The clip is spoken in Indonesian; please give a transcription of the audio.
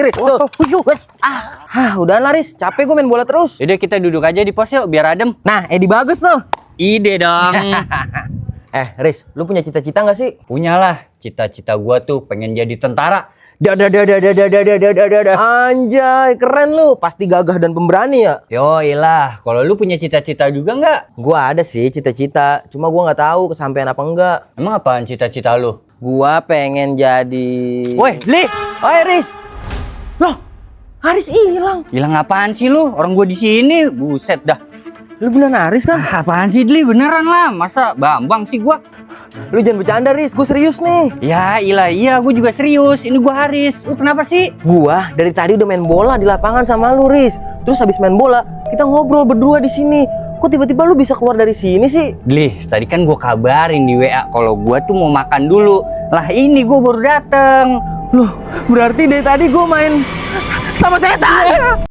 Riz. Udah lah Riz, capek gue main bola terus. Yaudah kita duduk aja di pos yuk biar adem. Nah, Edi bagus tuh. Ide dong. Riz, lu punya cita-cita gak sih? Punyalah, cita-cita gua tuh pengen jadi tentara. Anjay, keren lu. Pasti gagah dan pemberani ya. Yoilah, kalau lu punya cita-cita juga nggak? Gua ada sih cita-cita, cuma gua nggak tahu kesampaian apa enggak. Emang apaan cita-cita lu? Gua pengen jadi... Woi, Li! Oi, Riz. Loh, Haris hilang. Hilang apaan sih lu? Orang gua di sini, buset dah. Lu beneran Haris kan? Apaan sih, Li? Beneran lah. Masa Bambang sih gua? Lu jangan bercanda, Riz. Gue serius nih. Ya, iya, gua juga serius. Ini gua Haris. Lu kenapa sih? Gua dari tadi udah main bola di lapangan sama lu, Riz. Terus habis main bola, kita ngobrol berdua di sini. Kok tiba-tiba lu bisa keluar dari sini sih? Li, tadi kan gua kabarin di WA kalau gua tuh mau makan dulu. Lah ini gua baru dateng. Loh, berarti dari tadi gue main sama setan.